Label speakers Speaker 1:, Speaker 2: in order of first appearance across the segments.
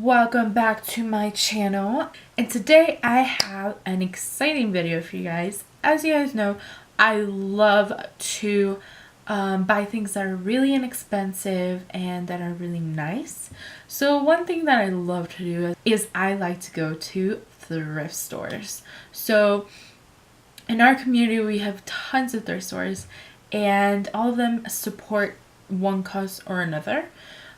Speaker 1: welcome back to my channel, and today I have an exciting video for you guys. As you guys know, I love to buy things that are really inexpensive and that are really nice. So one thing that I love to do is I like to go to thrift stores. So in our community we have tons of thrift stores and all of them support one cause or another.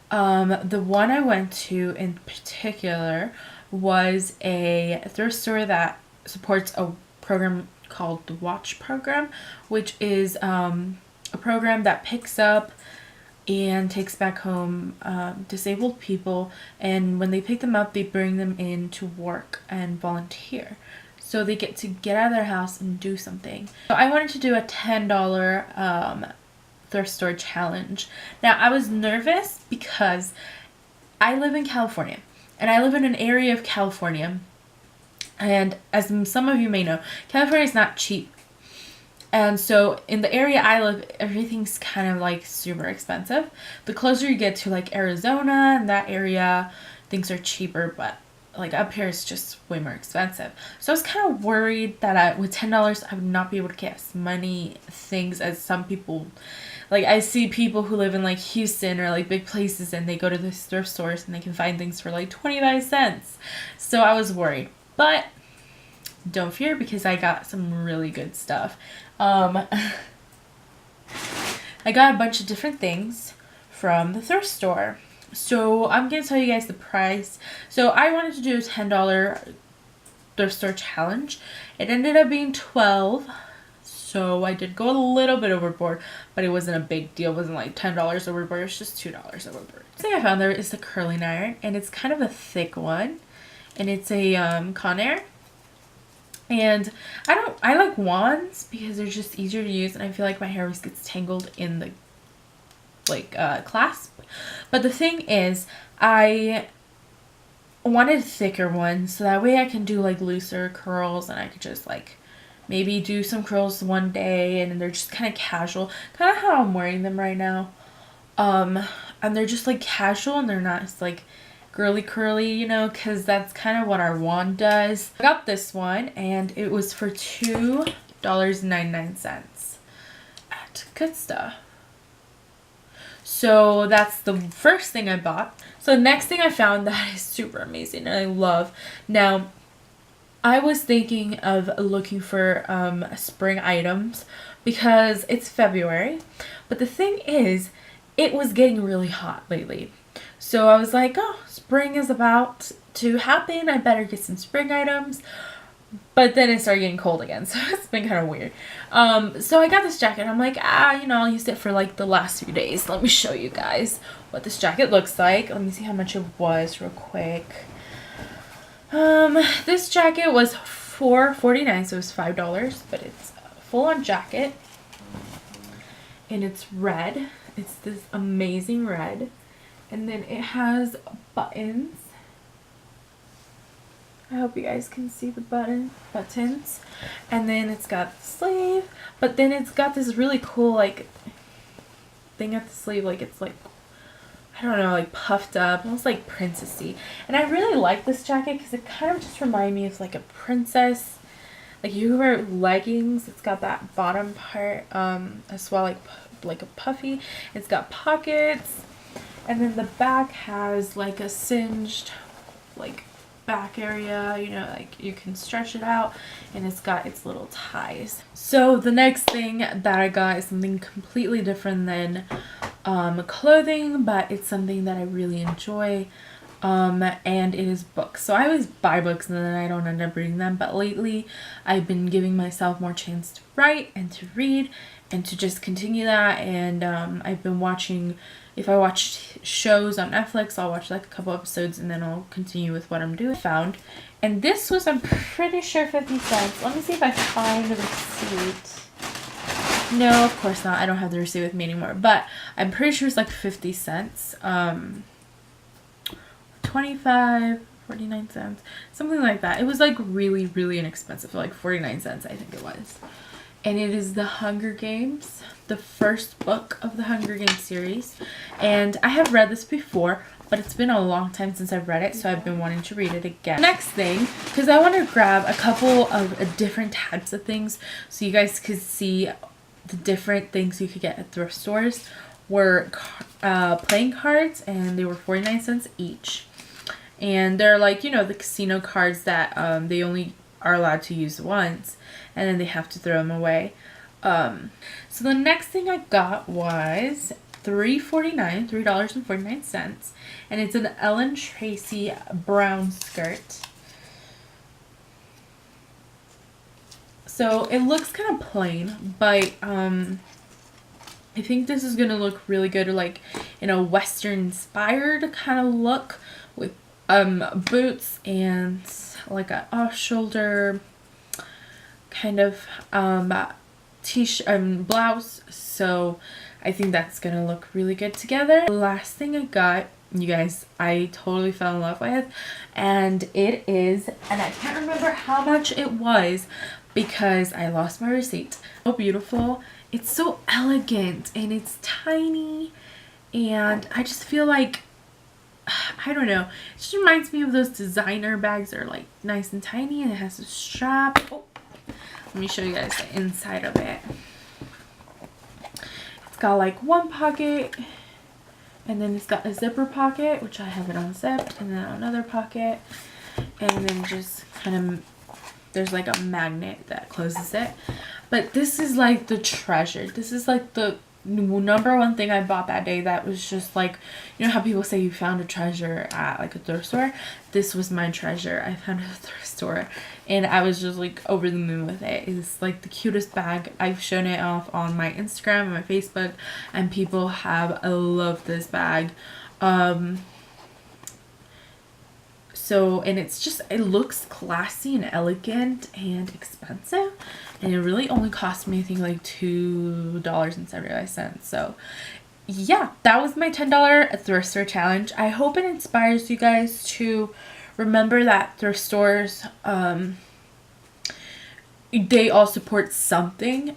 Speaker 1: The one I went to in particular was a thrift store that supports a program called the Watch program, which is a program that picks up and takes back home disabled people, and when they pick them up they bring them in to work and volunteer. So they get to get out of their house and do something. So I wanted to do a $10 thrift store challenge. Now I was nervous because I live in California and I live in an area of California, and as some of you may know, California is not cheap, and so in the area I live everything's kind of like super expensive. The closer you get to like Arizona and that area, things are cheaper, but like up here it's just way more expensive. So I was kind of worried that with $10 I would not be able to get as many things as some people. Like I see people who live in like Houston or like big places and they go to the thrift stores and they can find things for like 25 cents. So I was worried, but don't fear because I got some really good stuff. I got a bunch of different things from the thrift store. So I'm going to tell you guys the price. So I wanted to do a $10 thrift store challenge. It ended up being $12. So I did go a little bit overboard, but it wasn't a big deal. It wasn't like $10 overboard. It's just $2 overboard. The thing I found there is the curling iron, and it's kind of a thick one, and it's a Conair. And I like wands because they're just easier to use, and I feel like my hair always gets tangled in the clasp. But the thing is, I wanted a thicker one so that way I can do like looser curls, and I could just like maybe do some curls one day and they're just kind of casual, kind of how I'm wearing them right now. And they're just like casual and they're not just like girly curly, you know, because that's kind of what our wand does. I got this one and it was for $2.99 at Good Stuff. So that's the first thing I bought. So the next thing I found that is super amazing and I love. Now I was thinking of looking for spring items because it's February, but the thing is it was getting really hot lately. So I was like, oh, spring is about to happen, I better get some spring items. But then it started getting cold again, so it's been kind of weird. So I got this jacket. I'm like, you know, I'll use it for like the last few days. Let me show you guys what this jacket looks like. Let me see how much it was real quick. This jacket was $4.49, so it was $5, but it's a full-on jacket, and it's red. It's this amazing red, and then it has buttons. I hope you guys can see the buttons, and then it's got the sleeve, but then it's got this really cool like thing at the sleeve, like it's like, I don't know, like puffed up, almost like princessy. And I really like this jacket because it kind of just reminds me of like a princess. Like you wear leggings, it's got that bottom part as well, like a puffy. It's got pockets, and then the back has like a singed like back area, you know, like you can stretch it out, and it's got its little ties. So the next thing that I got is something completely different than clothing, but it's something that I really enjoy, and it is books. So I always buy books and then I don't end up reading them, but lately I've been giving myself more chance to write and to read and to just continue that. And I've been watching, if I watch shows on Netflix, I'll watch like a couple episodes and then I'll continue with what I'm doing. And this was, I'm pretty sure, 50 cents. Let me see if I find the receipt. No, of course not. I don't have the receipt with me anymore, but I'm pretty sure it's like 50 cents. 25, 49 cents, something like that. It was like really, really inexpensive, like 49 cents, I think it was. And it is The Hunger Games, the first book of the Hunger Games series. And I have read this before, but it's been a long time since I've read it, so I've been wanting to read it again. Next thing, because I want to grab a couple of different types of things so you guys could see the different things you could get at thrift stores, were playing cards, and they were 49 cents each. And they're like, you know, the casino cards that they only are allowed to use once, and then they have to throw them away. So the next thing I got was $3.49, and it's an Ellen Tracy brown skirt. So it looks kind of plain, but I think this is gonna look really good, like in a Western inspired kind of look, with boots and like a off-shoulder kind of t-shirt blouse. So I think that's gonna look really good together. The last thing I got, you guys, I totally fell in love with, and it is, and I can't remember how much it was because I lost my receipt. So beautiful. It's so elegant and it's tiny, and I just feel like, I don't know, it just reminds me of those designer bags that are like nice and tiny, and it has a strap. Oh, let me show you guys the inside of it. It's got like one pocket, and then it's got a zipper pocket, which I have it unzipped, and then another pocket, and then just kind of, there's like a magnet that closes it. But this is like the treasure. This is like the number one thing I bought that day that was just like, you know how people say you found a treasure at like a thrift store? This was my treasure. I found it at a thrift store, and I was just like over the moon with it. It's like the cutest bag. I've shown it off on my Instagram and my Facebook, and people have loved this bag. So, and it's just, it looks classy and elegant and expensive, and it really only cost me, I think, like $2.75. So yeah, that was my $10 thrift store challenge. I hope it inspires you guys to remember that thrift stores, they all support something,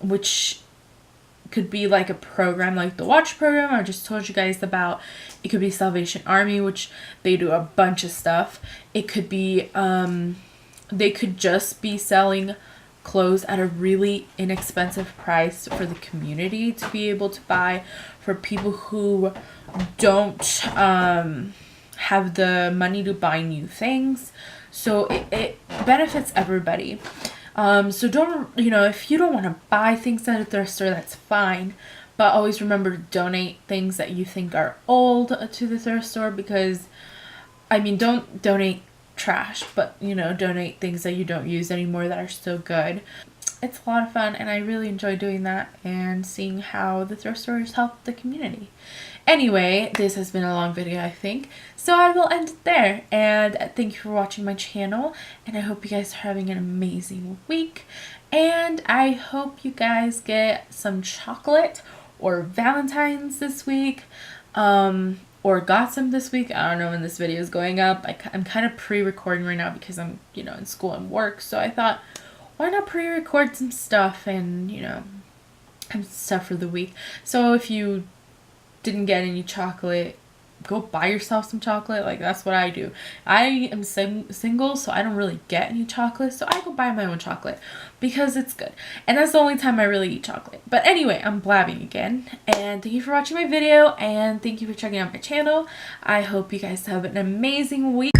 Speaker 1: which could be like a program like the watch program I just told you guys about. It could be Salvation Army, which they do a bunch of stuff. It could be they could just be selling clothes at a really inexpensive price for the community to be able to buy, for people who don't have the money to buy new things. So it benefits everybody. So don't, you know, if you don't want to buy things at a thrift store, that's fine. But always remember to donate things that you think are old to the thrift store, because, I mean, don't donate trash, but, you know, donate things that you don't use anymore that are still good. It's a lot of fun, and I really enjoy doing that and seeing how the thrift stores help the community. Anyway, this has been a long video, I think, so I will end it there, and thank you for watching my channel, and I hope you guys are having an amazing week, and I hope you guys get some chocolate or Valentine's this week, or got some this week. I don't know when this video is going up. I'm kind of pre-recording right now because I'm, you know, in school and work, so I thought, why not pre-record some stuff and, you know, have stuff for the week. So if you didn't get any chocolate, go buy yourself some chocolate. Like, that's what I do. I am single, so I don't really get any chocolate, so I go buy my own chocolate because it's good, and that's the only time I really eat chocolate. But anyway, I'm blabbing again, and thank you for watching my video, and thank you for checking out my channel. I hope you guys have an amazing week.